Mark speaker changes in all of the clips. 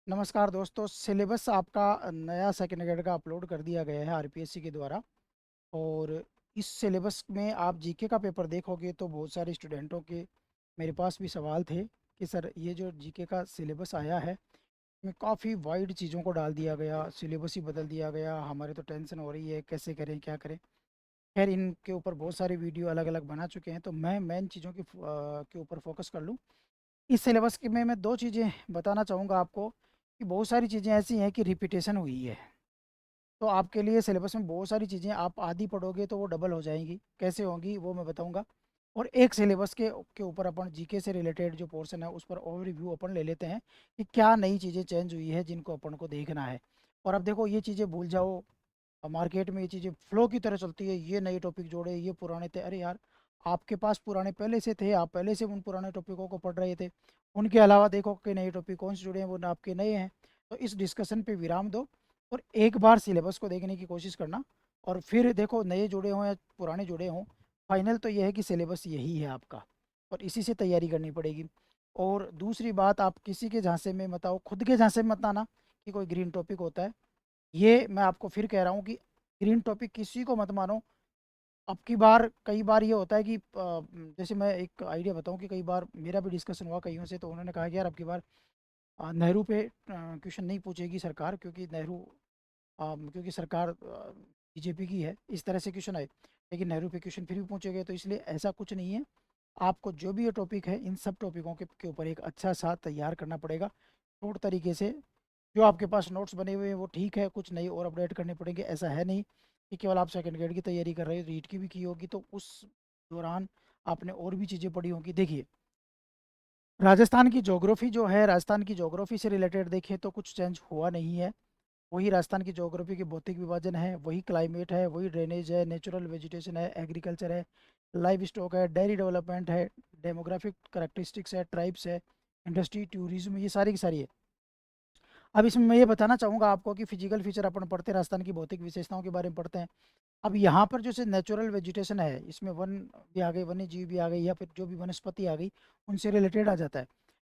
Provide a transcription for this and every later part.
Speaker 1: नमस्कार दोस्तों। सिलेबस आपका नया सेकंड ग्रेड का अपलोड कर दिया गया है आरपीएससी के द्वारा। और इस सिलेबस में आप जीके का पेपर देखोगे तो बहुत सारे स्टूडेंटों के मेरे पास भी सवाल थे कि सर ये जो जीके का सिलेबस आया है इसमें काफ़ी वाइड चीज़ों को डाल दिया गया, सिलेबस ही बदल दिया गया, हमारे तो टेंशन हो रही है कैसे करें क्या करें। खैर इनके ऊपर बहुत सारे वीडियो अलग अलग बना चुके हैं, तो मैं मेन चीज़ों के ऊपर फोकस कर लूँ। इस सिलेबस के में मैं दो चीज़ें बताना चाहूँगा आपको कि बहुत सारी चीज़ें ऐसी हैं कि रिपीटेशन हुई है। तो आपके लिए सिलेबस में बहुत सारी चीज़ें आप आधी पढ़ोगे तो वो डबल हो जाएंगी, कैसे होंगी वो मैं बताऊँगा। और एक सिलेबस के ऊपर अपन जीके से रिलेटेड जो पोर्शन है उस पर ओवरव्यू अपन ले लेते हैं कि क्या नई चीज़ें चेंज हुई है जिनको अपन को देखना है। और अब देखो ये चीज़ें भूल जाओ, मार्केट में ये चीज़ें फ्लो की तरह चलती है, ये नए टॉपिक जोड़े, ये पुराने थे। अरे यार, आपके पास पुराने पहले से थे, आप पहले से उन पुराने टॉपिकों को पढ़ रहे थे। उनके अलावा देखो कि नए टॉपिक कौन से जुड़े हैं, वो ना आपके नए हैं। तो इस डिस्कशन पे विराम दो और एक बार सिलेबस को देखने की कोशिश करना। और फिर देखो नए जुड़े हों या पुराने जुड़े हों, फाइनल तो यह है कि सिलेबस यही है आपका और इसी से तैयारी करनी पड़ेगी। और दूसरी बात, आप किसी के झांसे में मत आओ, खुद के झांसे में मत आना कि कोई ग्रीन टॉपिक होता है। ये मैं आपको फिर कह रहा हूँ कि ग्रीन टॉपिक किसी को मत मानो। अब की बार कई बार ये होता है कि जैसे मैं एक आइडिया बताऊं कि कई बार मेरा भी डिस्कशन हुआ कईयों से, तो उन्होंने कहा कि यार अब की बार नेहरू पे क्वेश्चन नहीं पूछेगी सरकार, क्योंकि क्योंकि सरकार बीजेपी की है, इस तरह से क्वेश्चन आए। लेकिन नेहरू पे क्वेश्चन फिर भी पूछे गए, तो इसलिए ऐसा कुछ नहीं है। आपको जो भी ये टॉपिक है इन सब टॉपिकों के ऊपर एक अच्छा सा तैयार करना पड़ेगा शॉर्ट तरीके से। जो आपके पास नोट्स बने हुए हैं वो ठीक है, कुछ नई और अपडेट करने पड़ेंगे। ऐसा है नहीं कि केवल आप सेकंड ग्रेड की तैयारी कर रहे हो, रीट की भी की होगी तो उस दौरान आपने और भी चीज़ें पढ़ी होंगी। देखिए, राजस्थान की ज्योग्राफी जो है, राजस्थान की ज्योग्राफी से रिलेटेड देखें तो कुछ चेंज हुआ नहीं है। वही राजस्थान की ज्योग्राफी के भौतिक विभाजन है, वही क्लाइमेट है, वही ड्रेनेज है, नेचुरल वेजिटेशन है, एग्रीकल्चर है, लाइव स्टॉक है, डेयरी डेवलपमेंट है, डेमोग्राफिक करेक्टरिस्टिक्स है, ट्राइब्स है, इंडस्ट्री, टूरिज्म, ये सारी की सारी है। अब इसमें मैं ये बताना चाहूँगा आपको कि फिजिकल फीचर अपन पढ़ते हैं, राजस्थान की भौतिक विशेषताओं के बारे में पढ़ते हैं। अब यहाँ पर जैसे नेचुरल वेजिटेशन है, इसमें वन भी आ गई, वन्य जीव भी आ गई, या फिर जो भी वनस्पति आ गई उनसे रिलेटेड आ जाता है।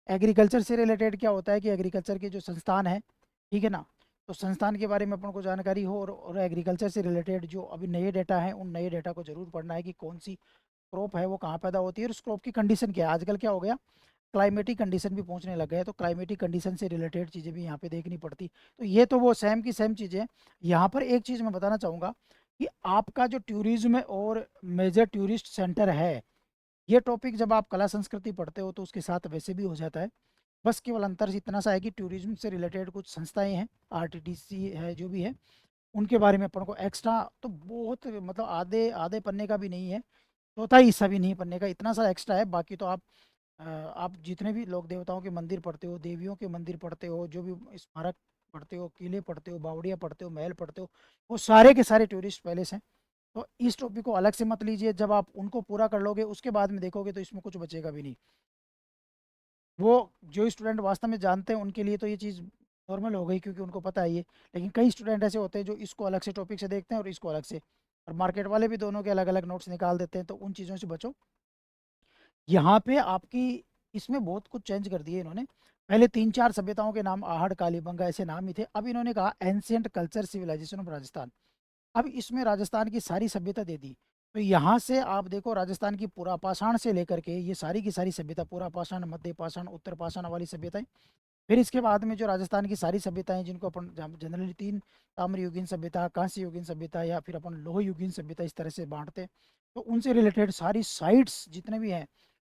Speaker 1: एग्रीकल्चर से रिलेटेड क्या होता है कि एग्रीकल्चर के जो संस्थान है, ठीक है ना, तो संस्थान के बारे में अपन को जानकारी हो। और एग्रीकल्चर से रिलेटेड जो अभी नए डेटा हैं उन नए डेटा को जरूर पढ़ना है कि कौन सी क्रॉप है वो कहाँ पैदा होती है और उस क्रॉप की कंडीशन क्या है। आजकल क्या हो गया, क्लाइमेटिक कंडीशन भी पहुंचने लग गए हैं, तो क्लाइमेटिक कंडीशन से रिलेटेड चीज़ें भी यहाँ पे देखनी पड़ती। तो ये तो वो सेम की सेम चीज़ें हैं। यहाँ पर एक चीज़ मैं बताना चाहूँगा कि आपका जो टूरिज्म और मेजर टूरिस्ट सेंटर है, ये टॉपिक जब आप कला संस्कृति पढ़ते हो तो उसके साथ वैसे भी हो जाता है। बस केवल अंतर इतना सा है कि टूरिज्म से रिलेटेड कुछ संस्थाएं हैं, आरटीटीसी है जो भी है, उनके बारे में अपन को एक्स्ट्रा तो बहुत, मतलब आधे आधे पन्ने का भी नहीं है, चौथाई हिस्सा भी नहीं पन्ने का, इतना सा एक्स्ट्रा है। बाकी तो आप जितने भी लोक देवताओं के मंदिर पढ़ते हो, देवियों के मंदिर पढ़ते हो, जो भी स्मारक पढ़ते हो, किले पढ़ते हो, बावड़ियाँ पढ़ते हो, महल पढ़ते हो, वो सारे के सारे टूरिस्ट पैलेस हैं। तो इस टॉपिक को अलग से मत लीजिए, जब आप उनको पूरा कर लोगे उसके बाद में देखोगे तो इसमें कुछ बचेगा भी नहीं। वो जो स्टूडेंट वास्तव में जानते हैं उनके लिए तो ये चीज़ नॉर्मल हो गई, क्योंकि उनको पता है ये। लेकिन कई स्टूडेंट ऐसे होते हैं जो इसको अलग से टॉपिक से देखते हैं और इसको अलग से, और मार्केट वाले भी दोनों के अलग अलग नोट्स निकाल देते हैं, तो उन चीज़ों से बचो। यहाँ पे आपकी, इसमें बहुत कुछ चेंज कर दिए इन्होंने। पहले तीन चार सभ्यताओं के नाम, आहड़, कालीबंगा, ऐसे नाम ही थे। अब इन्होंने कहा ancient culture civilization of Rajasthan. अब इसमें राजस्थान की सारी सभ्यता दे दी। तो यहाँ से आप देखो, राजस्थान की पुरापाषाण से लेकर के ये सारी की सारी सभ्यता, पुरापाषाण, मध्य पाषाण, उत्तर पाषाण वाली सभ्यताएं। फिर इसके बाद में जो राजस्थान की सारी सभ्यताएं जिनको अपन जनरली तीन, ताम्र युगीन सभ्यता, कांस्य युगीन सभ्यता, या फिर अपन लोह युगीन सभ्यता, इस तरह से बांटते हैं। तो उनसे रिलेटेड सारी साइट्स जितने भी हैं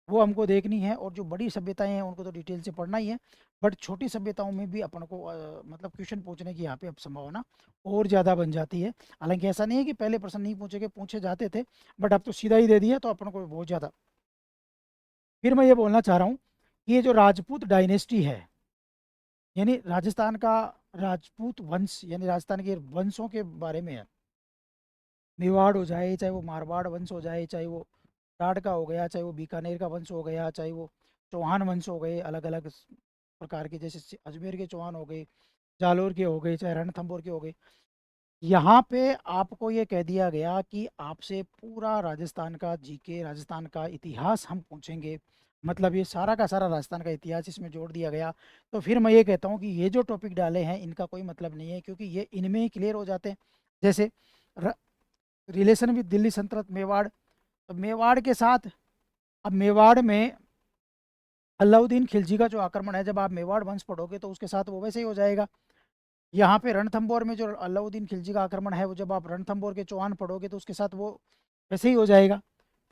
Speaker 1: वो हमको देखनी है। और जो बड़ी सभ्यताएं हैं उनको तो डिटेल से पढ़ना ही है। बट छोटी सभ्यताओं में भी अपन को मतलब क्वेश्चन पूछने की यहाँ पे अब संभावना और ज़्यादा बन जाती है। हालांकि ऐसा नहीं है कि पहले प्रश्न नहीं पूछे गए, पूछे जाते थे, बट अब तो सीधा ही दे दिया तो अपन को बहुत ज़्यादा। फिर मैं ये बोलना चाह रहा हूँ कि ये जो राजपूत डायनेस्टी है, यानी राजस्थान का राजपूत वंश, यानी राजस्थान के वंशों के बारे में है। मेवाड़ हो जाए, चाहे वो मारवाड़ वंश हो जाए, चाहे वो टाड़ का हो गया, चाहे वो बीकानेर का वंश हो गया, चाहे वो चौहान वंश हो गए अलग अलग प्रकार के, जैसे अजमेर के चौहान हो गए, जालोर के हो गए, चाहे रणथंभौर के हो गए। यहाँ पे आपको ये कह दिया गया कि आपसे पूरा राजस्थान का जीके, राजस्थान का इतिहास हम पूछेंगे। मतलब ये सारा का सारा राजस्थान का इतिहास इसमें जोड़ दिया गया। तो फिर मैं ये कहता हूँ कि ये जो टॉपिक डाले हैं इनका कोई मतलब नहीं है, क्योंकि ये इनमें ही क्लियर हो जाते हैं। जैसे रिलेशन विद दिल्ली सल्तनत मेवाड़, तो मेवाड़ के साथ, अब मेवाड़ में अलाउद्दीन खिलजी का जो आक्रमण है, जब आप मेवाड़ वंश पढ़ोगे तो उसके साथ वो वैसे ही हो जाएगा। यहाँ पे रणथंबोर में जो अलाउद्दीन खिलजी का आक्रमण है, वो जब आप रणथंबोर के चौहान पढ़ोगे तो उसके साथ वो वैसे ही हो जाएगा।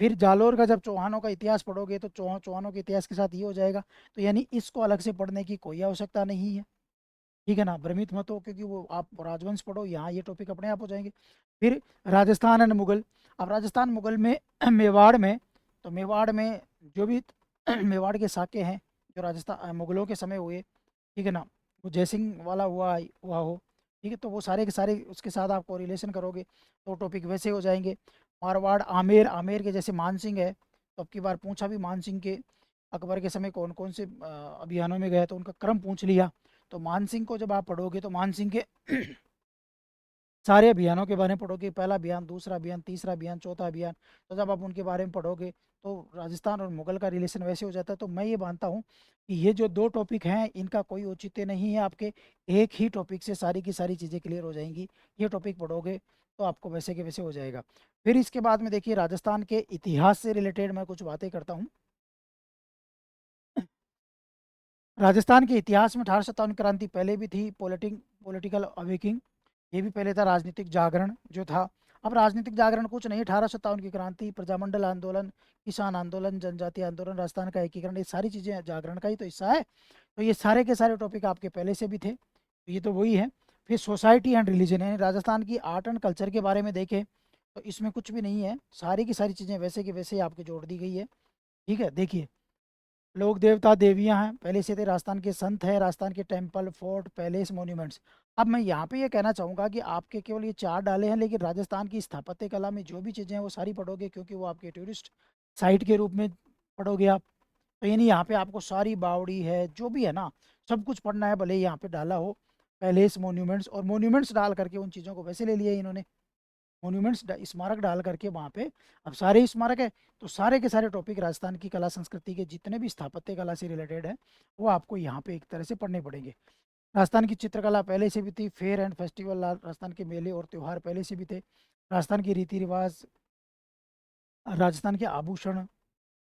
Speaker 1: फिर जालोर का जब चौहानों का इतिहास पढ़ोगे तो चौहानों के इतिहास के साथ ये हो जाएगा। तो यानी इसको अलग से पढ़ने की कोई आवश्यकता नहीं है। ठीक है ना, भ्रमित मत हो, क्योंकि वो आप राजवंश पढ़ो, यहाँ ये टॉपिक अपने आप हो जाएंगे। फिर राजस्थान एंड मुगल। अब राजस्थान मुगल में मेवाड़ में, तो मेवाड़ में जो भी मेवाड़ के साके हैं जो राजस्थान मुगलों के समय हुए, ठीक है ना, वो जयसिंह वाला हुआ हो, ठीक है, तो वो सारे के सारे उसके साथ आपको रिलेशन करोगे तो टॉपिक वैसे हो जाएंगे। मारवाड़ आमेर, आमेर के जैसे मानसिंह है, तो अब की बार पूछा भी मानसिंह के अकबर के समय कौन कौन से अभियानों में गए, तो उनका क्रम पूछ लिया। तो मानसिंह को जब आप पढ़ोगे तो मानसिंह के सारे अभियानों के बारे में पढ़ोगे, पहला अभियान, दूसरा अभियान, तीसरा अभियान, चौथा अभियान। तो जब आप उनके बारे में पढ़ोगे तो राजस्थान और मुगल का रिलेशन वैसे हो जाता है। तो मैं ये मानता हूँ कि ये जो दो टॉपिक हैं इनका कोई औचित्य नहीं है आपके, एक ही टॉपिक से सारी की सारी चीज़ें क्लियर हो जाएंगी। ये टॉपिक पढ़ोगे तो आपको वैसे के वैसे हो जाएगा। फिर इसके बाद में देखिए, राजस्थान के इतिहास से रिलेटेड मैं कुछ बातें करता हूँ। राजस्थान के इतिहास में 1857 क्रांति पहले भी थी, पॉलिटिकल अवेकिंग, ये भी पहले था, राजनीतिक जागरण जो था। अब राजनीतिक जागरण कुछ नहीं, 1857 की क्रांति, प्रजामंडल आंदोलन, किसान आंदोलन, जनजातीय आंदोलन, राजस्थान का एकीकरण, ये सारी चीज़ें जागरण का ही तो हिस्सा है। तो ये सारे के सारे टॉपिक आपके पहले से भी थे, तो ये तो वही है। फिर सोसाइटी एंड रिलीजन, यानी राजस्थान की आर्ट एंड कल्चर के बारे में देखें तो इसमें कुछ भी नहीं है, सारी की सारी चीज़ें वैसे की वैसे ही आपके जोड़ दी गई है। ठीक है, देखिए, लोक देवता देवियां हैं पहले से थे, राजस्थान के संत है, राजस्थान के टेम्पल, फोर्ट, पैलेस, मॉन्यूमेंट्स। अब मैं यहाँ पे ये कहना चाहूँगा कि आपके केवल ये चार डाले हैं, लेकिन राजस्थान की स्थापत्य कला में जो भी चीज़ें हैं वो सारी पढ़ोगे, क्योंकि वो आपके टूरिस्ट साइट के रूप में पढ़ोगे आप। तो यानी यहाँ पे आपको सारी बावड़ी है जो भी है ना, सब कुछ पढ़ना है, भले ही यहाँ पे डाला हो पैलेस, मॉन्यूमेंट्स, और मॉन्यूमेंट्स डाल करके उन चीज़ों को वैसे ले लिया इन्होंने, मॉन्यूमेंट्स स्मारक डाल करके वहाँ पे। अब सारे स्मारक है, तो सारे के सारे टॉपिक राजस्थान की कला संस्कृति के जितने भी स्थापत्य कला से रिलेटेड है वो आपको यहाँ पे एक तरह से पढ़ने पड़ेंगे। राजस्थान की चित्रकला पहले से भी थी, फेयर एंड फेस्टिवल, राजस्थान के मेले और त्यौहार पहले से भी थे, राजस्थान की रीति रिवाज, राजस्थान के आभूषण,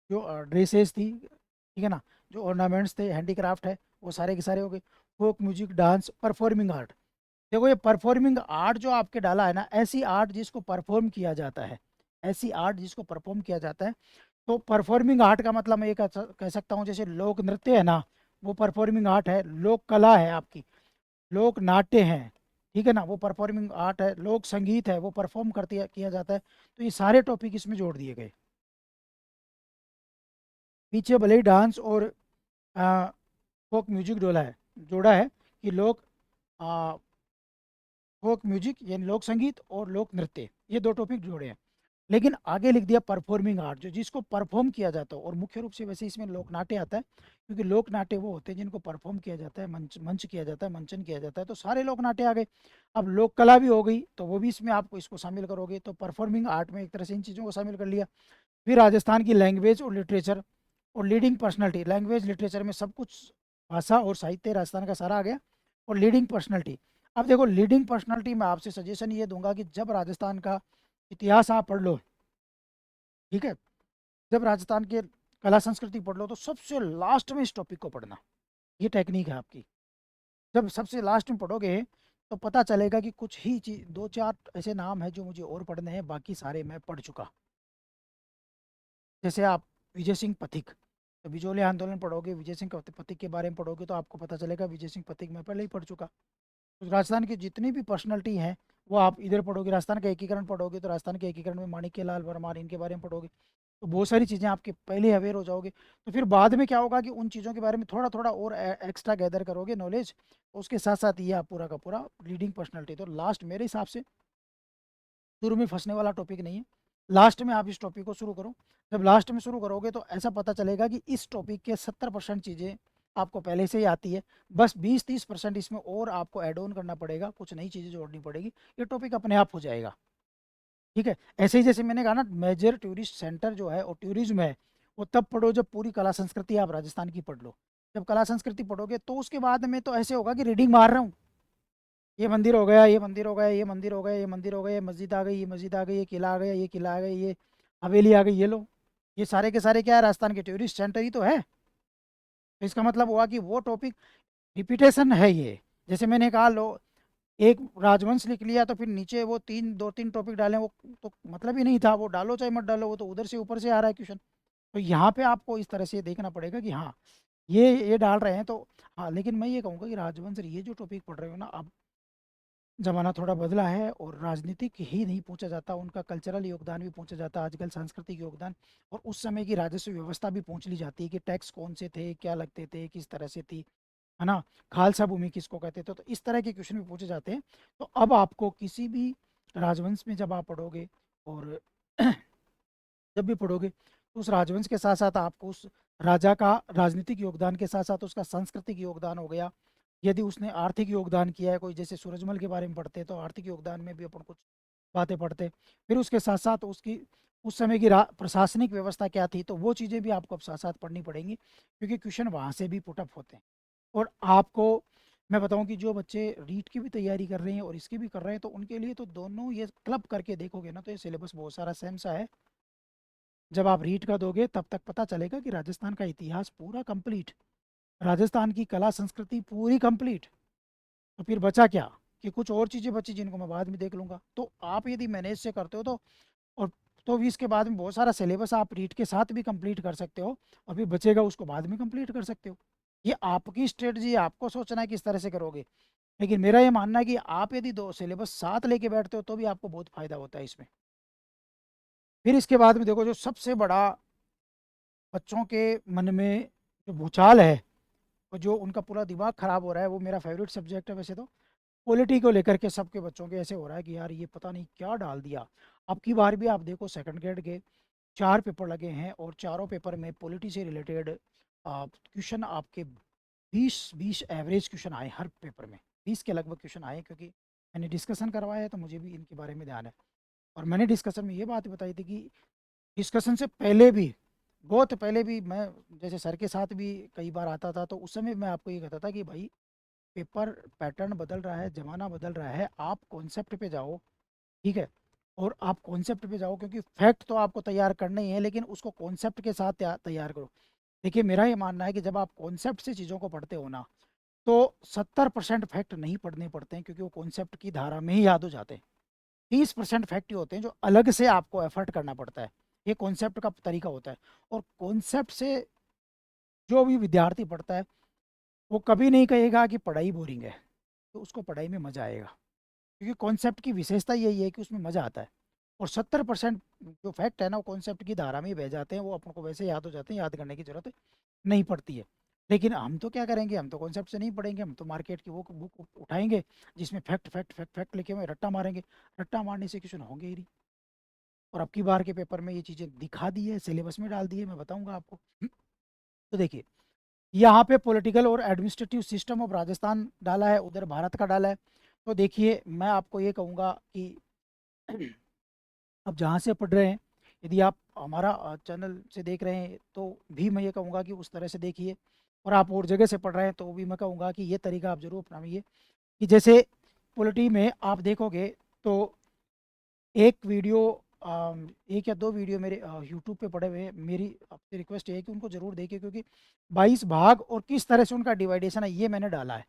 Speaker 1: जो ड्रेसेस थी, ठीक है ना, जो ऑर्नामेंट्स थे, हैंडीक्राफ्ट है, वो सारे के सारे हो गए। Folk music, dance, performing art. देखो, ये परफॉर्मिंग आर्ट जो आपके डाला है ना, ऐसी आर्ट जिसको परफॉर्म किया जाता है, ऐसी आर्ट जिसको परफॉर्म किया जाता है। तो परफॉर्मिंग आर्ट का मतलब मैं ये कह सकता हूँ, जैसे लोक नृत्य है ना, वो परफॉर्मिंग आर्ट है, लोक कला है आपकी, लोक नाट्य है, ठीक है ना, वो परफॉर्मिंग आर्ट है, लोक संगीत है, वो परफॉर्म करते किया जाता है। तो ये सारे टॉपिक इसमें जोड़ दिए गए। पीछे भले ही डांस और फोक म्यूजिक जोड़ा है कि लोक फोक म्यूजिक यानी लोक संगीत और लोक नृत्य, ये दो टॉपिक जोड़े हैं। लेकिन आगे लिख दिया परफॉर्मिंग आर्ट, जो जिसको परफॉर्म किया जाता है, और मुख्य रूप से वैसे इसमें लोक नाट्य आता है, क्योंकि लोक नाट्य वो होते हैं जिनको परफॉर्म किया जाता है, मंच मंच किया जाता है, मंचन किया जाता है, तो सारे लोक नाट्य आ गए। अब लोक कला भी हो गई, तो वो भी इसमें आपको इसको शामिल करोगे, तो परफॉर्मिंग आर्ट में एक तरह से इन चीज़ों को शामिल कर लिया। फिर राजस्थान की लैंग्वेज और लिटरेचर और लीडिंग पर्सनैलिटी, लैंग्वेज लिटरेचर में सब कुछ, भाषा और साहित्य राजस्थान का सारा आ गया। और लीडिंग पर्सनैलिटी, अब देखो, लीडिंग पर्सनैलिटी में आपसे सजेशन ये दूंगा कि जब राजस्थान का इतिहास आप पढ़ लो, ठीक है, जब राजस्थान के कला संस्कृति पढ़ लो तो सबसे लास्ट में इस टॉपिक को पढ़ना, ये टेक्निक है आपकी। जब सबसे लास्ट में पढ़ोगे तो पता चलेगा कि कुछ ही चीज, दो चार ऐसे नाम है जो मुझे और पढ़ने हैं, बाकी सारे मैं पढ़ चुका। जैसे आप विजय सिंह पथिक, तो बिजोली आंदोलन पढ़ोगे, विजय सिंह पथिक के बारे में पढ़ोगे तो आपको पता चलेगा विजय सिंह पथिक मैं पहले ही पढ़ चुका। तो राजस्थान की जितनी भी पर्सनैलिटी हैं वो आप इधर पढ़ोगे। राजस्थान का एकीकरण पढ़ोगे तो राजस्थान के एकीकरण में माणिक्य लाल वर्मा, इनके बारे में पढ़ोगे, तो बहुत सारी चीज़ें आपके पहले अवेयर हो जाओगे। तो फिर बाद में क्या होगा कि उन चीज़ों के बारे में थोड़ा थोड़ा और एक्स्ट्रा गैदर करोगे नॉलेज, उसके साथ साथ ये आप पूरा का पूरा रीडिंग पर्सनैलिटी, तो लास्ट मेरे हिसाब से शुरू में फंसने वाला टॉपिक नहीं है, लास्ट में आप इस टॉपिक को शुरू करो। जब लास्ट में शुरू करोगे तो ऐसा पता चलेगा कि इस टॉपिक के 70% चीज़ें आपको पहले से ही आती है, बस 20-30% इसमें और आपको ऐड ऑन करना पड़ेगा, कुछ नई चीज़ें जोड़नी पड़ेगी, ये टॉपिक अपने आप हो जाएगा। ठीक है, ऐसे ही जैसे मैंने कहा ना, मेजर टूरिस्ट सेंटर जो है और टूरिज्म है वो तब पढ़ो जब पूरी कला संस्कृति आप राजस्थान की पढ़ लो। जब कला संस्कृति पढ़ोगे तो उसके बाद में तो ऐसे होगा कि रीडिंग मार रहा हूँ, ये मंदिर हो गया, ये मंदिर हो गया, ये मंदिर हो गया, ये मंदिर हो गया, ये मस्जिद आ गई, ये मस्जिद आ गई, ये किला आ गया, ये किला आ गया, ये हवेली आ गई, ये लो, ये सारे के सारे क्या है, राजस्थान के टूरिस्ट सेंटर ही तो है। तो इसका मतलब हुआ कि वो टॉपिक रिपीटेशन है ये। जैसे मैंने कहा लो, एक राजवंश लिख लिया तो फिर नीचे वो दो तीन टॉपिक डालें, वो तो मतलब ही नहीं था, वो डालो चाहे मत डालो, वो तो उधर से ऊपर से आ रहा है क्वेश्चन। तो यहाँ पे आपको इस तरह से देखना पड़ेगा कि हाँ ये डाल रहे हैं तो हाँ। लेकिन मैं ये कहूँगा कि राजवंश ये जो टॉपिक पढ़ रहे हो ना, अब ज़माना थोड़ा बदला है और राजनीतिक ही नहीं पूछा जाता, उनका कल्चरल योगदान भी पूछा जाता है आजकल, सांस्कृतिक योगदान, और उस समय की राजस्व व्यवस्था भी पूछ ली जाती है कि टैक्स कौन से थे, क्या लगते थे, किस तरह से थी, है ना, खालसा भूमि किसको कहते थे, तो इस तरह के क्वेश्चन भी पूछे जाते हैं। तो अब आपको किसी भी राजवंश में जब आप पढ़ोगे और जब भी पढ़ोगे तो उस राजवंश के साथ साथ आपको उस राजा का राजनीतिक योगदान के साथ साथ उसका सांस्कृतिक योगदान हो गया, यदि उसने आर्थिक योगदान किया है कोई, जैसे सूरजमल के बारे में पढ़ते हैं तो आर्थिक योगदान में भी अपन कुछ बातें पढ़ते हैं। फिर उसके साथ साथ उसकी उस समय की प्रशासनिक व्यवस्था क्या थी, तो वो चीज़ें भी आपको अब साथ साथ पढ़नी पड़ेंगी, क्योंकि क्वेश्चन वहाँ से भी पुटअप होते हैं। और आपको मैं बताऊं कि जो बच्चे रीट की भी तैयारी कर रहे हैं और इसकी भी कर रहे हैं, तो उनके लिए तो दोनों ये क्लब करके देखोगे ना, तो ये सिलेबस बहुत सारा सेम सा है। जब आप रीट का दोगे तब तक पता चलेगा कि राजस्थान का इतिहास पूरा कंप्लीट, राजस्थान की कला संस्कृति पूरी कंप्लीट। तो फिर बचा क्या कि कुछ और चीज़ें बची जिनको मैं बाद में देख लूँगा। तो आप यदि मैनेज से करते हो तो, और तो भी इसके बाद में बहुत सारा सिलेबस आप रीट के साथ भी कंप्लीट कर सकते हो, और फिर बचेगा उसको बाद में कंप्लीट कर सकते हो। ये आपकी स्ट्रेटजी, आपको सोचना है किस तरह से करोगे। लेकिन मेरा ये मानना है कि आप यदि दो सिलेबस साथ लेके बैठते हो तो भी आपको बहुत फायदा होता है इसमें। फिर इसके बाद में देखो, जो सबसे बड़ा बच्चों के मन में जो भूचाल है और जो उनका पूरा दिमाग खराब हो रहा है, वो मेरा फेवरेट सब्जेक्ट है वैसे तो, पॉलिटी को लेकर के सबके बच्चों के ऐसे हो रहा है कि यार ये पता नहीं क्या डाल दिया। अब की बार भी आप देखो, सेकंड ग्रेड के 4 पेपर लगे हैं और चारों पेपर में पॉलिटी से रिलेटेड क्वेश्चन आपके 20 एवरेज क्वेश्चन आए हर पेपर में, 20 के लगभग क्वेश्चन आए, क्योंकि मैंने डिस्कशन करवाया है तो मुझे भी इनके बारे में ध्यान है। और मैंने डिस्कशन में ये बात बताई थी कि डिस्कशन से पहले भी, बहुत पहले भी, मैं जैसे सर के साथ भी कई बार आता था, तो उस समय मैं आपको ये कहता था कि भाई पेपर पैटर्न बदल रहा है, ज़माना बदल रहा है, आप कॉन्सेप्ट पे जाओ, ठीक है, और आप कॉन्सेप्ट पे जाओ, क्योंकि फैक्ट तो आपको तैयार करना ही है, लेकिन उसको कॉन्सेप्ट के साथ तैयार करो। देखिए मेरा ये मानना है कि जब आप कॉन्सेप्ट से चीज़ों को पढ़ते हो ना, तो 70% फैक्ट नहीं पढ़ने पड़ते हैं, क्योंकि वो कॉन्सेप्ट की धारा में ही याद हो जाते हैं। 30% फैक्ट ही होते हैं जो अलग से आपको एफर्ट करना पड़ता है, ये कॉन्सेप्ट का तरीका होता है। और कॉन्सेप्ट से जो भी विद्यार्थी पढ़ता है, वो कभी नहीं कहेगा कि पढ़ाई बोरिंग है, तो उसको पढ़ाई में मज़ा आएगा, क्योंकि कॉन्सेप्ट की विशेषता यही है कि उसमें मज़ा आता है। और 70% जो फैक्ट है ना, वो कॉन्सेप्ट की धारा में ही बह जाते हैं, वो अपन को वैसे याद हो जाते हैं, याद करने की जरूरत नहीं पड़ती है। लेकिन हम तो क्या करेंगे, हम तो कॉन्सेप्ट से नहीं पढ़ेंगे, हम तो मार्केट की वो बुक उठाएंगे जिसमें फैक्ट फैक्ट फैक्ट फैक्ट लिखे हुए, रट्टा मारेंगे, रट्टा मारने से क्वेश्चन होंगे ही नहीं। और अब की बार के पेपर में ये चीज़ें दिखा दी है, सिलेबस में डाल दी है, मैं बताऊंगा आपको। तो देखिए, यहाँ पे पॉलिटिकल और एडमिनिस्ट्रेटिव सिस्टम ऑफ राजस्थान डाला है, उधर भारत का डाला है। तो देखिए मैं आपको ये कहूँगा कि अब जहाँ से पढ़ रहे हैं, यदि आप हमारा चैनल से देख रहे हैं तो भी मैं ये कहूँगा कि उस तरह से देखिए, और आप और जगह से पढ़ रहे हैं तो भी मैं कहूँगा कि ये तरीका आप ज़रूर अपनाइए। कि जैसे पॉलिटी में आप देखोगे तो एक वीडियो, एक या दो वीडियो मेरे यूट्यूब पे पड़े हुए हैं, मेरी आपसे रिक्वेस्ट है कि उनको ज़रूर देखिए, क्योंकि 22 भाग और किस तरह से उनका डिवाइडेशन है ये मैंने डाला है।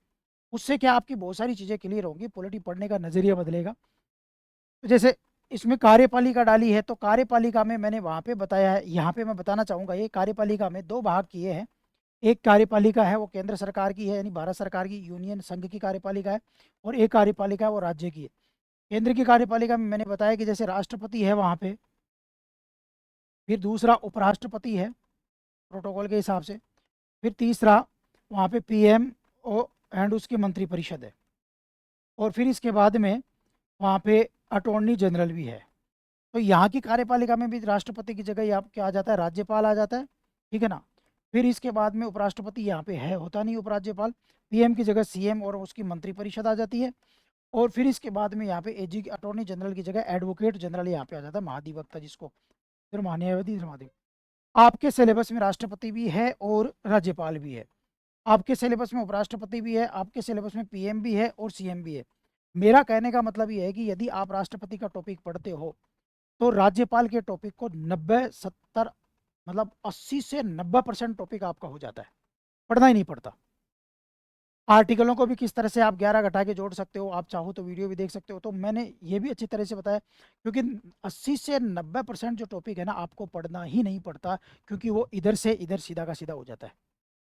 Speaker 1: उससे क्या आपकी बहुत सारी चीज़ें क्लियर होंगी, पॉलिटी पढ़ने का नज़रिया बदलेगा। तो जैसे इसमें कार्यपालिका डाली है, तो कार्यपालिका में मैंने वहाँ पे बताया है, यहाँ पे मैं बताना चाहूँगा, ये कार्यपालिका में 2 भाग किए हैं। एक कार्यपालिका है वो केंद्र सरकार की है, यानी भारत सरकार की यूनियन संघ की कार्यपालिका है, और एक कार्यपालिका है वो राज्य की है। केंद्र की कार्यपालिका में मैंने बताया कि जैसे राष्ट्रपति है वहाँ पे, फिर दूसरा उपराष्ट्रपति है प्रोटोकॉल के हिसाब से, फिर तीसरा वहाँ पे पीएम ओ एंड उसकी मंत्रिपरिषद है, और फिर इसके बाद में वहाँ पे अटॉर्नी जनरल भी है। तो यहाँ की कार्यपालिका में भी राष्ट्रपति की जगह यहाँ क्या आ जाता है, राज्यपाल आ जाता है, ठीक है ना। फिर इसके बाद में उपराष्ट्रपति यहाँ पे है, होता नहीं उपराज्यपाल, पीएम की जगह सीएम और उसकी मंत्रिपरिषद आ जाती है। और फिर इसके बाद में यहाँ पे एजी अटॉर्नी जनरल की जगह एडवोकेट जनरल यहाँ पे आ जाता है, महाधिवक्ता जिसको, फिर महान्यायवादी, फिर महाधिवक्ता। आपके सिलेबस में राष्ट्रपति भी है और राज्यपाल भी है, आपके सिलेबस में उपराष्ट्रपति भी है, आपके सिलेबस में पीएम भी है और सीएम भी है। मेरा कहने का मतलब ये है कि यदि आप राष्ट्रपति का टॉपिक पढ़ते हो तो राज्यपाल के टॉपिक को 90-70 मतलब 80 से 90% टॉपिक आपका हो जाता है, पढ़ना ही नहीं पड़ता। आर्टिकलों को भी किस तरह से आप 11 घटा के जोड़ सकते हो, आप चाहो तो वीडियो भी देख सकते हो, तो मैंने ये भी अच्छी तरह से बताया। क्योंकि 80 से 90% जो टॉपिक है ना आपको पढ़ना ही नहीं पड़ता, क्योंकि वो इधर से इधर सीधा का सीधा हो जाता है।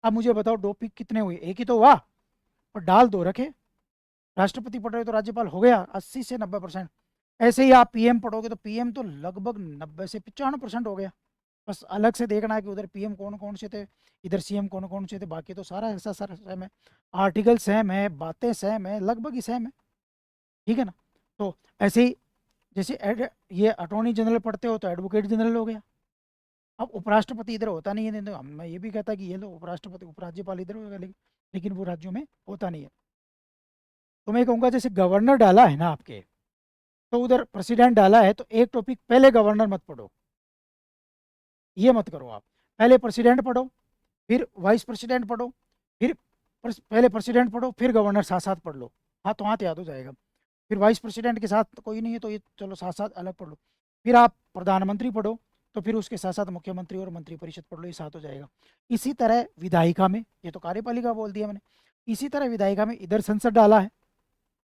Speaker 1: अब मुझे बताओ टॉपिक कितने हुए, एक ही तो हुआ और डाल दो रखे। राष्ट्रपति पढ़ रहे हो तो राज्यपाल हो गया 80 से 90%। ऐसे ही आप पीएम पढ़ोगे तो पीएम तो लगभग 90 से 95% हो गया। बस अलग से देखना है कि उधर पीएम कौन कौन से थे, इधर सीएम कौन कौन से थे, बाकी तो सारा ऐसा सारा सेम है। आर्टिकल सेम है, बातें सेम है, लगभग ही सेम है। ठीक है ना। तो ऐसे ही जैसे ये अटॉर्नी जनरल पढ़ते हो तो एडवोकेट जनरल हो गया। अब उपराष्ट्रपति इधर होता नहीं है, नहीं तो मैं ये भी कहता कि ये लो उपराष्ट्रपति उपराज्यपाल इधर होगा, लेकिन वो राज्यों में होता नहीं है। तो मैं कहूँगा जैसे गवर्नर डाला है ना आपके, तो उधर प्रेसिडेंट डाला है तो एक टॉपिक पहले गवर्नर मत पढ़ो, ये मत करो आप। पहले प्रेसिडेंट पढ़ो, फिर वाइस प्रेसिडेंट पढ़ो, फिर पहले प्रेसिडेंट पढ़ो, फिर गवर्नर साथ साथ पढ़ लो, हाथों हाथ याद हो जाएगा। फिर वाइस प्रेसिडेंट के साथ कोई नहीं है तो ये चलो साथ साथ अलग पढ़ लो। फिर आप प्रधानमंत्री पढ़ो, तो फिर उसके साथ साथ मुख्यमंत्री और मंत्रिपरिषद पढ़ लो, ये साथ हो जाएगा। इसी तरह विधायिका में, ये तो कार्यपालिका बोल दिया मैंने, इसी तरह विधायिका में इधर संसद डाला है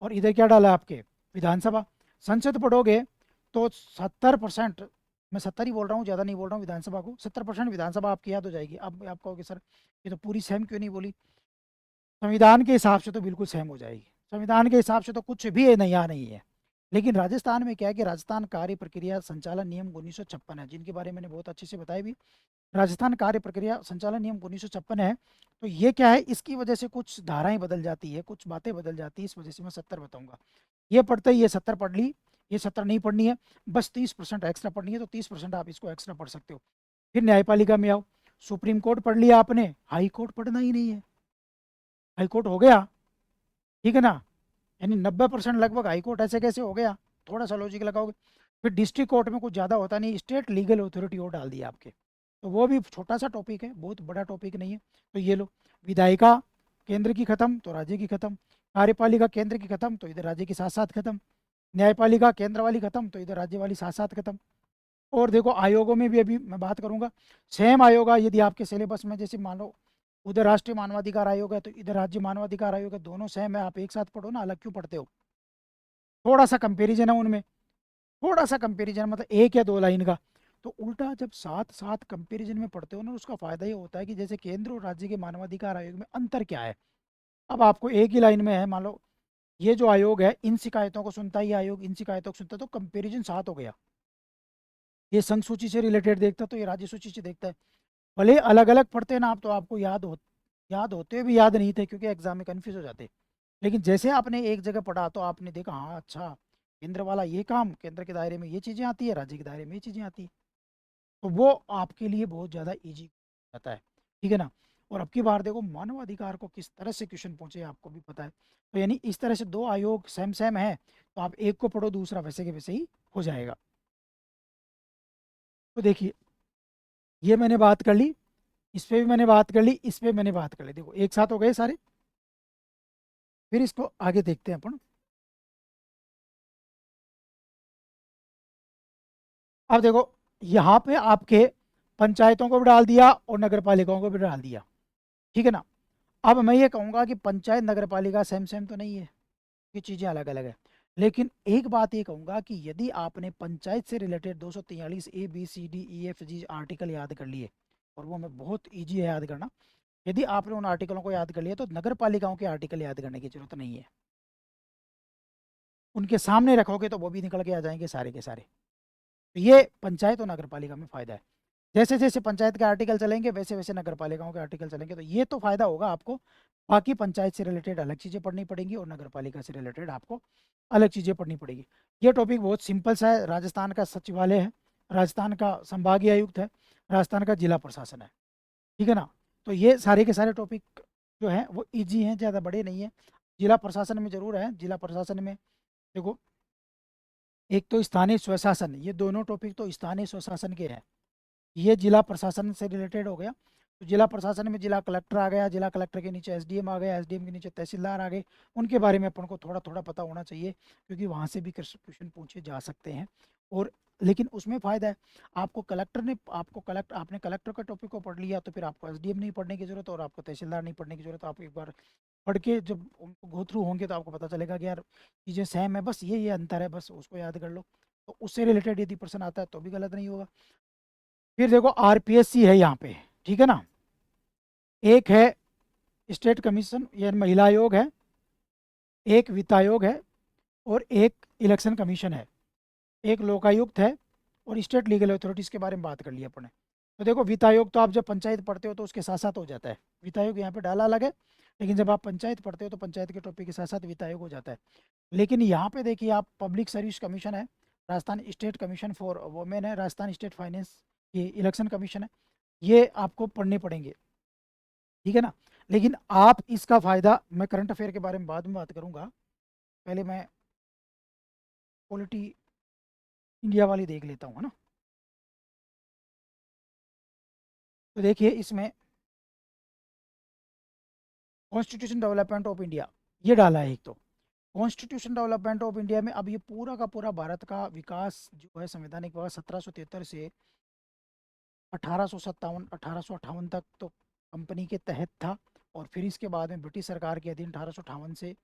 Speaker 1: और इधर क्या डाला है आपके, विधानसभा। संसद पढ़ोगे तो 70%, मैं 70 ही बोल रहा हूँ, ज़्यादा नहीं बोल रहा हूँ, विधानसभा को 70% विधानसभा आपकी याद हो जाएगी। अब आप कहोगे सर ये तो पूरी सेम क्यों नहीं बोली, संविधान के हिसाब से तो बिल्कुल सेम हो जाएगी। संविधान के हिसाब से तो कुछ भी नया नहीं है। लेकिन राजस्थान में क्या है कि राजस्थान कार्य प्रक्रिया संचालन नियम 1956 है, जिनके बारे में मैंने बहुत अच्छे से बताया भी। राजस्थान कार्य प्रक्रिया संचालन नियम 1956 है, तो ये क्या है, इसकी वजह से कुछ धाराएं बदल जाती है, कुछ बातें बदल जाती है, इस वजह से मैं 70 बताऊंगा। ये पढ़ते ही ये 70 पढ़ ली, ये 70 नहीं पढ़नी है, बस 30% एक्स्ट्रा पढ़नी है तो 30% आप इसको एक्स्ट्रा पढ़ सकते हो। फिर न्यायपालिका में आओ, सुप्रीम कोर्ट पढ़ लिया आपने, हाई कोर्ट पढ़ना ही नहीं है। हाई कोर्ट हो गया, ठीक है ना, यानी 90% लगभग हाई कोर्ट ऐसे कैसे हो गया, थोड़ा सा लॉजिक लगाओगे। फिर डिस्ट्रिक्ट कोर्ट में कुछ ज़्यादा होता नहीं, स्टेट लीगल अथॉरिटी और डाल दिया आपके, तो वो भी छोटा सा टॉपिक है, बहुत बड़ा टॉपिक नहीं है। तो ये लो, विधायिका केंद्र की खत्म तो राज्य की खत्म, कार्यपालिका केंद्र की खत्म तो इधर राज्य की साथ साथ खत्म, न्यायपालिका केंद्र वाली खत्म तो इधर राज्य वाली साथ साथ खत्म। और देखो आयोगों में भी अभी मैं बात करूंगा, सेम आयोग यदि आपके सिलेबस में जैसे मान लो उधर राष्ट्रीय मानवाधिकार आयोग है तो इधर राज्य मानवाधिकार आयोग है, दोनों सेम है, आप एक साथ पढ़ो ना, अलग क्यों पढ़ते हो। थोड़ा सा कंपेरिजन है उनमें, थोड़ा सा कंपेरिजन मतलब एक या दो लाइन का। तो उल्टा जब साथ साथ कंपेरिजन में पढ़ते हो ना, उसका फायदा ये होता है कि जैसे केंद्र और राज्य के मानवाधिकार आयोग में अंतर क्या है। अब आपको एक ही लाइन में है, मान लो ये जो आयोग है इन शिकायतों को सुनता है, ये आयोग इन शिकायतों को सुनता है, तो कंपेरिजन साथ हो गया। ये संघ सूची से रिलेटेड देखता है तो ये राज्य सूची से देखता है। भले अलग अलग पढ़ते हैं ना आप, तो आपको याद होते हुए भी याद नहीं थे, क्योंकि एग्जाम में कन्फ्यूज हो जाते। लेकिन जैसे आपने एक जगह पढ़ा तो आपने देखा हाँ अच्छा, केंद्र वाला ये काम, केंद्र के दायरे में ये चीज़ें आती है, राज्य के दायरे में ये चीज़ें आती है, तो वो आपके लिए बहुत ज़्यादा ईजी रहता है। ठीक है ना। और अब की बार देखो मानवाधिकार को किस तरह से क्वेश्चन पहुंचे आपको भी पता है। तो यानी इस तरह से दो आयोग सेम सेम है, तो आप एक को पढ़ो दूसरा वैसे के वैसे ही हो जाएगा। तो देखिए ये मैंने बात कर ली, इस पे भी मैंने बात कर ली, इस पे मैंने बात कर ली, देखो एक साथ हो गए सारे। फिर इसको आगे देखते हैं अपन। अब देखो यहाँ पे आपके पंचायतों को भी डाल दिया और नगर पालिकाओं को भी डाल दिया, ठीक है ना। अब मैं ये कहूँगा कि पंचायत नगर पालिका सेम सेम तो नहीं है, ये चीज़ें अलग अलग है। लेकिन एक बात ये कहूँगा कि यदि आपने पंचायत से रिलेटेड 243 ABCDEFG आर्टिकल याद कर लिए, और वो मैं बहुत ईजी है याद करना, यदि आपने उन आर्टिकलों को याद कर लिया तो नगर पालिकाओं के आर्टिकल याद करने की जरूरत नहीं है। उनके सामने रखोगे तो वो भी निकल के आ जाएंगे सारे के सारे। तो ये पंचायत और नगर पालिका में फ़ायदा है। जैसे जैसे पंचायत के आर्टिकल चलेंगे वैसे वैसे नगर पालिकाओं के आर्टिकल चलेंगे, तो ये तो फ़ायदा होगा आपको। बाकी पंचायत से रिलेटेड अलग चीज़ें पढ़नी पड़ेंगी और नगर पालिका से रिलेटेड आपको अलग चीज़ें पढ़नी पड़ेगी। ये टॉपिक बहुत सिंपल सा है, राजस्थान का सचिवालय है, राजस्थान का संभागीय आयुक्त है, राजस्थान का जिला प्रशासन है, ठीक है ना। तो ये सारे के सारे टॉपिक जो हैं वो ईजी हैं, ज़्यादा बड़े नहीं हैं। जिला प्रशासन में ज़रूर है, जिला प्रशासन में देखो एक तो स्थानीय स्वशासन, ये दोनों टॉपिक तो स्थानीय स्वशासन के हैं। ये जिला प्रशासन से रिलेटेड हो गया। तो जिला प्रशासन में जिला कलेक्टर आ गया, जिला कलेक्टर के नीचे एसडीएम आ गया, एसडीएम के नीचे तहसीलदार आ गए। उनके बारे में अपन को थोड़ा थोड़ा पता होना चाहिए, क्योंकि वहाँ से भी क्वेश्चन पूछे जा सकते हैं। और लेकिन उसमें फ़ायदा है, आपने कलेक्टर का टॉपिक को पढ़ लिया तो फिर आपको एसडीएम नहीं पढ़ने की ज़रूरत और आपको तहसीलदार नहीं पढ़ने की ज़रूरत। आप एक बार पढ़ के जब उनको गो थ्रू होंगे तो आपको पता चलेगा कि यार चीज़ें सेम है, बस ये अंतर है, बस उसको याद कर लो। तो उससे रिलेटेड यदि प्रश्न आता है तो भी गलत नहीं होगा। फिर देखो आरपीएससी है यहाँ पे, ठीक है ना। एक है स्टेट कमीशन या महिला आयोग है, एक वित्त आयोग है, और एक इलेक्शन कमीशन है, एक लोकायुक्त है, और स्टेट लीगल अथॉरिटीज़ के बारे में बात कर लिया अपने। तो देखो वित्त आयोग तो आप जब पंचायत पढ़ते हो तो उसके साथ साथ हो जाता है, वित्त आयोग यहाँ पे डाला अलग है, लेकिन जब आप पंचायत पढ़ते हो तो पंचायत के टॉपिक के साथ साथ वित्त आयोग हो जाता है। लेकिन यहाँ पे देखिए आप पब्लिक सर्विस कमीशन है, Rajasthan state commission for women है, राजस्थान स्टेट फाइनेंस, ये इलेक्शन कमीशन है, ये आपको पढ़ने पड़ेंगे, ठीक है ना। लेकिन आप इसका फ़ायदा, मैं करंट अफेयर के बारे में बाद में बात करूंगा, पहले मैं पॉलिटी इंडिया वाली देख लेता हूँ, है ना। तो देखिए इसमें कॉन्स्टिट्यूशन डेवलपमेंट ऑफ इंडिया ये डाला है एक। तो कॉन्स्टिट्यूशन डेवलपमेंट ऑफ इंडिया में अब ये पूरा का पूरा भारत का विकास जो है, संवैधानिक विकास 1773 से 1857 तक तो कंपनी के तहत था। और फिर इसके बाद में ब्रिटिश सरकार के अधीन 1858 से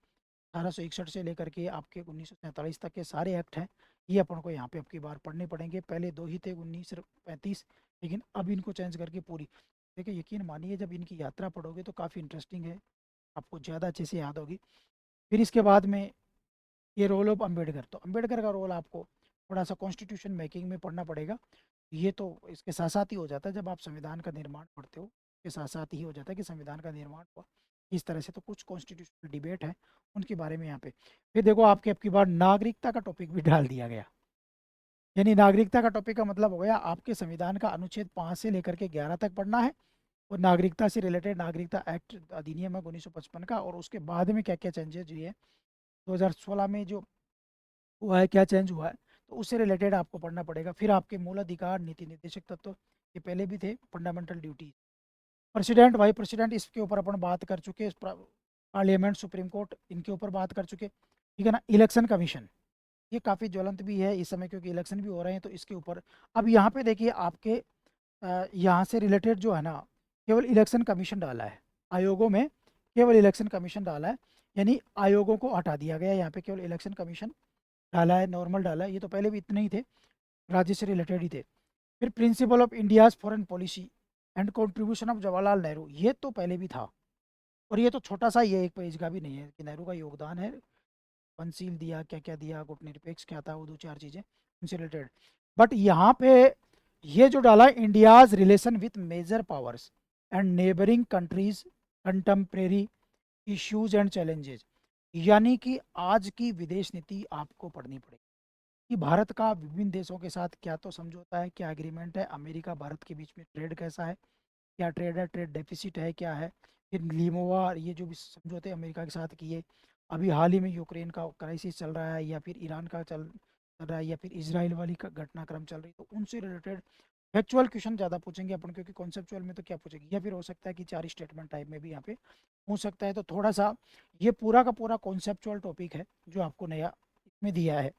Speaker 1: 1861 से लेकर के आपके 1947 तक के सारे एक्ट हैं, ये अपन को यहाँ पे अब की बार पढ़ने पड़ेंगे। पहले दो ही थे, 1935, लेकिन अब इनको चेंज करके पूरी। देखिए यकीन मानिए जब इनकी यात्रा पढ़ोगे तो काफ़ी इंटरेस्टिंग है, आपको ज़्यादा अच्छे से याद होगी। फिर इसके बाद में ये रोल ऑफ अम्बेडकर, तो अम्बेडकर का रोल आपको थोड़ा सा कॉन्स्टिट्यूशन मेकिंग में पढ़ना पड़ेगा। ये तो इसके साथ साथ ही हो जाता है, जब आप संविधान का निर्माण पढ़ते हो इसके साथ साथ ही हो जाता है कि संविधान का निर्माण हुआ इस तरह से। तो कुछ कॉन्स्टिट्यूशनल डिबेट है उनके बारे में यहाँ पे। फिर देखो आपके अब की बार नागरिकता का टॉपिक भी डाल दिया गया। यानी नागरिकता का टॉपिक का मतलब हो गया आपके संविधान का अनुच्छेद 5 से लेकर के 11 तक पढ़ना है, और नागरिकता से रिलेटेड नागरिकता एक्ट अधिनियम है 1955 का, और उसके बाद में क्या क्या चेंजेज हुए हैं 2016 में जो हुआ है, क्या चेंज हुआ है, तो उससे रिलेटेड आपको पढ़ना पड़ेगा। फिर आपके मूल अधिकार, नीति निर्देशक तत्व, ये पहले भी थे, fundamental duty, president vice president, इसके ऊपर अपन बात कर चुके, पार्लियामेंट, सुप्रीम कोर्ट, इनके ऊपर बात कर चुके, ठीक है ना। इलेक्शन कमीशन ये काफ़ी ज्वलंत भी है इस समय, क्योंकि इलेक्शन भी हो रहे हैं, तो इसके ऊपर अब यहाँ पे देखिए आपके यहाँ से रिलेटेड जो है ना, केवल इलेक्शन कमीशन डाला है आयोगों में, केवल इलेक्शन कमीशन डाला है, यानी आयोगों को हटा दिया गया है, यहाँ पे केवल इलेक्शन कमीशन डाला है, नॉर्मल डाला है। ये तो पहले भी इतने ही थे, राज्य से रिलेटेड ही थे। फिर principle of India's foreign policy and contribution of Jawaharlal Nehru, ये तो पहले भी था, और ये तो छोटा सा, ये एक पेज का भी नहीं है कि नेहरू का योगदान है, पंचशील दिया, क्या क्या दिया, गुटनिरपेक्ष क्या था, वो दो चार चीज़ें उनसे रिलेटेड। बट यहाँ पे ये जो डाला India's relation with major powers and neighbouring countries contemporary issues and challenges, यानी कि आज की विदेश नीति आपको पढ़नी पड़ेगी कि भारत का विभिन्न देशों के साथ क्या तो समझौता है, क्या एग्रीमेंट है, अमेरिका भारत के बीच में ट्रेड कैसा है, क्या ट्रेड है, ट्रेड डेफिसिट है क्या है। फिर लीमोवा, ये जो भी समझौते अमेरिका के साथ किए, अभी हाल ही में यूक्रेन का क्राइसिस चल रहा है, या फिर ईरान का चल रहा है, या फिर इसराइल वाली का घटनाक्रम चल रही, तो उनसे रिलेटेड फैक्चुअल क्वेश्चन ज़्यादा पूछेंगे अपन, क्योंकि कॉन्सेप्चुअल में तो क्या पूछेंगे, या फिर हो सकता है कि चार स्टेटमेंट टाइप में भी यहाँ पे हो सकता है। तो थोड़ा सा ये पूरा का पूरा कॉन्सेप्चुअल टॉपिक है जो आपको नया इसमें दिया है।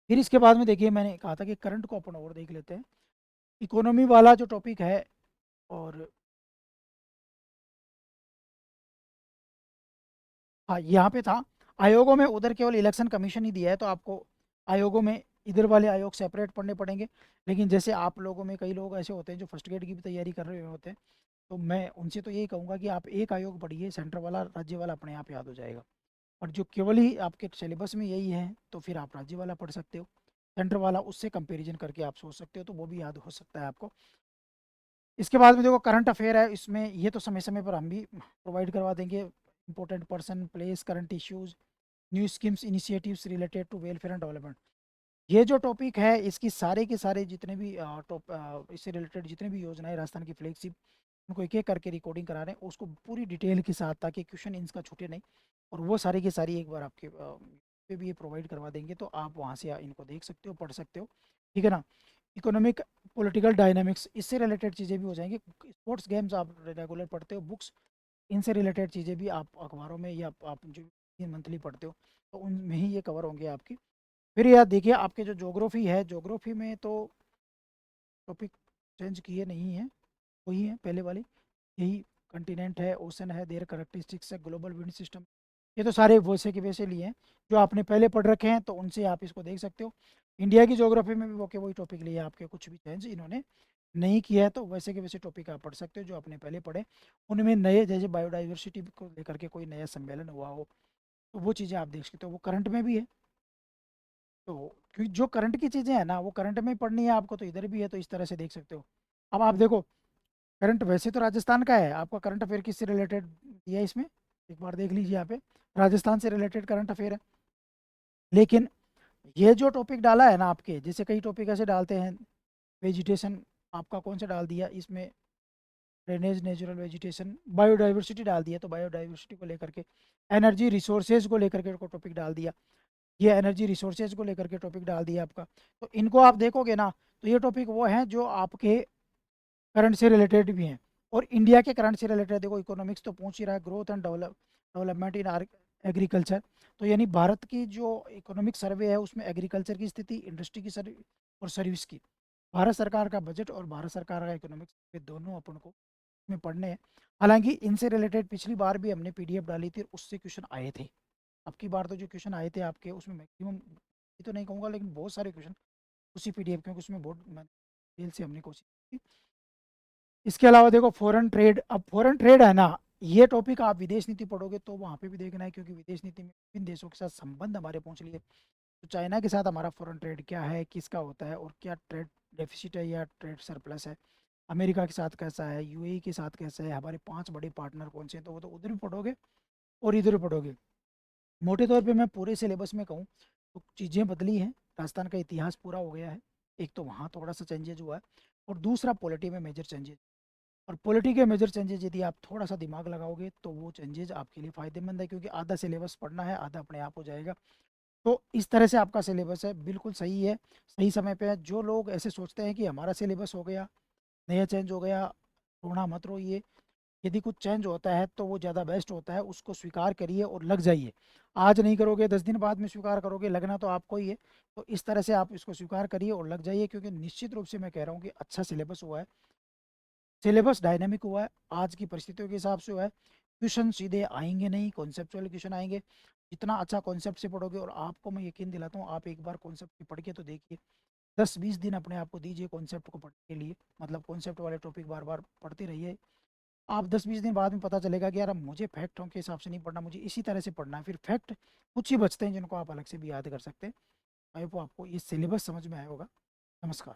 Speaker 1: फिर इसके बाद में देखिए मैंने कहा था कि करंट को अपन और देख लेते हैं, इकोनॉमी वाला जो टॉपिक है। और हाँ यहाँ पे था, आयोगों में उधर केवल इलेक्शन कमीशन ही दिया है, तो आपको आयोगों में इधर वाले आयोग सेपरेट पढ़ने पड़ेंगे। लेकिन जैसे आप लोगों में कई लोग ऐसे होते हैं जो फर्स्ट ग्रेड की भी तैयारी कर रहे होते हैं, तो मैं उनसे तो यही कहूँगा कि आप एक आयोग पढ़िए, सेंटर वाला राज्य वाला अपने आप याद हो जाएगा। और जो केवल ही आपके सिलेबस में यही है तो फिर आप राज्य वाला पढ़ सकते हो, सेंटर वाला उससे कंपेरिजन करके आप सोच सकते हो, तो वो भी याद हो सकता है आपको। इसके बाद में देखो करंट अफेयर है, इसमें ये तो समय समय पर हम भी प्रोवाइड करवा देंगे, important person, place, current issues, new schemes, initiatives related to welfare and development. ये जो टॉपिक है इसकी सारे के सारे जितने भी इससे रिलेटेड जितने भी योजनाएं राजस्थान की फ्लैगशिप, उनको एक एक करके रिकॉर्डिंग करा रहे हैं उसको पूरी डिटेल के साथ, ताकि क्वेश्चन इनका छूटे नहीं। और वो सारी की सारी एक बार आपके पे भी ये प्रोवाइड करवा देंगे, तो आप वहाँ से इनको देख सकते हो, पढ़ सकते हो, ठीक है ना। इकोनॉमिक पॉलिटिकल डायनामिक्स, इससे रिलेटेड चीज़ें भी हो जाएंगी। स्पोर्ट्स गेम्स आप रेगुलर पढ़ते हो, बुक्स इनसे रिलेटेड चीज़ें भी आप अखबारों में या आप जो मंथली पढ़ते हो तो उनमें ही ये कवर होंगे आपकी। फिर यार देखिए आपके जो ज्योग्राफी है, ज्योग्राफी में तो टॉपिक चेंज किए नहीं है, वही है पहले वाली, यही कंटिनेंट है, ओशन है, देयर करेक्टरिस्टिक्स है, ग्लोबल विंड सिस्टम, ये तो सारे वैसे के वैसे लिए हैं जो आपने पहले पढ़ रखे हैं, तो उनसे आप इसको देख सकते हो। इंडिया की ज्योग्राफी में भी वो के वही टॉपिक लिए हैं आपके, कुछ भी चेंज इन्होंने नहीं किया है, तो वैसे के वैसे टॉपिक आप पढ़ सकते हो जो आपने पहले पढ़े। उनमें नए जैसे बायोडाइवर्सिटी को लेकर के कोई नया सम्मेलन हुआ हो तो वो चीज़ें आप देख सकते हो, वो करंट में भी है। तो क्योंकि जो करंट की चीज़ें हैं ना वो करंट में पढ़नी है आपको, तो इधर भी है, तो इस तरह से देख सकते हो। अब आप देखो, करंट वैसे तो राजस्थान का है, आपका करंट अफेयर किससे रिलेटेड दिया है इसमें, एक बार देख लीजिए यहाँ पे, राजस्थान से रिलेटेड करंट अफेयर है। लेकिन ये जो टॉपिक डाला है ना आपके, जैसे कई टॉपिक ऐसे डालते हैं, वेजिटेशन आपका कौन सा डाल दिया इसमें, ड्रेनेज, नेचुरल वेजिटेशन, बायोडाइवर्सिटी डाल दिया, तो बायोडाइवर्सिटी को लेकर के, एनर्जी रिसोर्सेज को लेकर के टॉपिक डाल दिया, ये एनर्जी रिसोर्सेज को लेकर के टॉपिक डाल दिया आपका। तो इनको आप देखोगे ना, तो ये टॉपिक वो हैं जो आपके करंट से रिलेटेड भी हैं। और इंडिया के करंट से रिलेटेड देखो, इकोनॉमिक्स तो पूछ ही रहा है, growth and development in agriculture, तो यानी भारत की जो इकोनॉमिक सर्वे है उसमें एग्रीकल्चर की स्थिति, इंडस्ट्री की सर्विस और सर्विस की, भारत सरकार का बजट और भारत सरकार का इकोनॉमिक सर्वे दोनों अपन को में पढ़ने हैं। हालांकि इनसे रिलेटेड पिछली बार भी हमने पीडीएफ डाली थी, उससे क्वेश्चन आए थे। अब की बार तो जो क्वेश्चन आए थे आपके उसमें मैक्सिमम, ये तो नहीं कहूँगा लेकिन बहुत सारे क्वेश्चन उसी पीडीएफ, क्योंकि उसमें बहुत डिटेल से हमने कोशिश की। इसके अलावा देखो फॉरेन ट्रेड, अब फॉरेन ट्रेड है ना, ये टॉपिक आप विदेश नीति पढ़ोगे तो वहाँ पे भी देखना है, क्योंकि विदेश नीति में विभिन्न देशों के साथ संबंध हमारे पहुँच लिए, तो चाइना के साथ हमारा फॉरेन ट्रेड क्या है, किसका होता है, और क्या ट्रेड डेफिसिट है या ट्रेड सरप्लस है, अमेरिका के साथ कैसा है, यूएई के साथ कैसा है, हमारे 5 बड़े पार्टनर कौन से हैं, तो वो तो उधर भी पढ़ोगे और इधर भी पढ़ोगे। मोटे तौर पे मैं पूरे सिलेबस में कहूँ तो चीज़ें बदली हैं, राजस्थान का इतिहास पूरा हो गया है, एक तो वहाँ थोड़ा सा चेंजेज हुआ है, और दूसरा पॉलिटी में मेजर चेंजेज, और पॉलिटी के मेजर चेंजेज यदि आप थोड़ा सा दिमाग लगाओगे तो वो चेंजेज आपके लिए फ़ायदेमंद है, क्योंकि आधा सिलेबस पढ़ना है, आधा अपने आप हो जाएगा। तो इस तरह से आपका सिलेबस है, बिल्कुल सही है, सही समय पे है। जो लोग ऐसे सोचते हैं कि हमारा सिलेबस हो गया, नया चेंज हो गया, रोना मत रोइए, यदि कुछ चेंज होता है तो वो ज़्यादा बेस्ट होता है, उसको स्वीकार करिए और लग जाइए। आज नहीं करोगे 10 दिन बाद में स्वीकार करोगे, लगना तो आपको ही है। तो इस तरह से आप इसको स्वीकार करिए और लग जाइए, क्योंकि निश्चित रूप से मैं कह रहा हूँ कि अच्छा सिलेबस हुआ है, सिलेबस डायनेमिक हुआ है, आज की परिस्थितियों के हिसाब से हुआ है। क्वेश्चन सीधे आएंगे नहीं, कॉन्सेप्चुअल क्वेश्चन आएंगे। जितना अच्छा कॉन्सेप्ट से पढ़ोगे, और आपको मैं यकीन दिलाता हूँ, आप एक बार कॉन्सेप्ट पढ़ के तो देखिए, 10-20 दिन अपने आप को दीजिए कॉन्सेप्ट को पढ़ने के लिए, मतलब कॉन्सेप्ट वाले टॉपिक बार बार पढ़ते रहिए। आप 10-20 दिन बाद में पता चलेगा कि यार अब मुझे फैक्टों के हिसाब से नहीं पढ़ना, मुझे इसी तरह से पढ़ना है। फिर फैक्ट कुछ ही बचते हैं जिनको आप अलग से भी याद कर सकते हैं। आई होप आपको ये सिलेबस समझ में आया होगा। नमस्कार।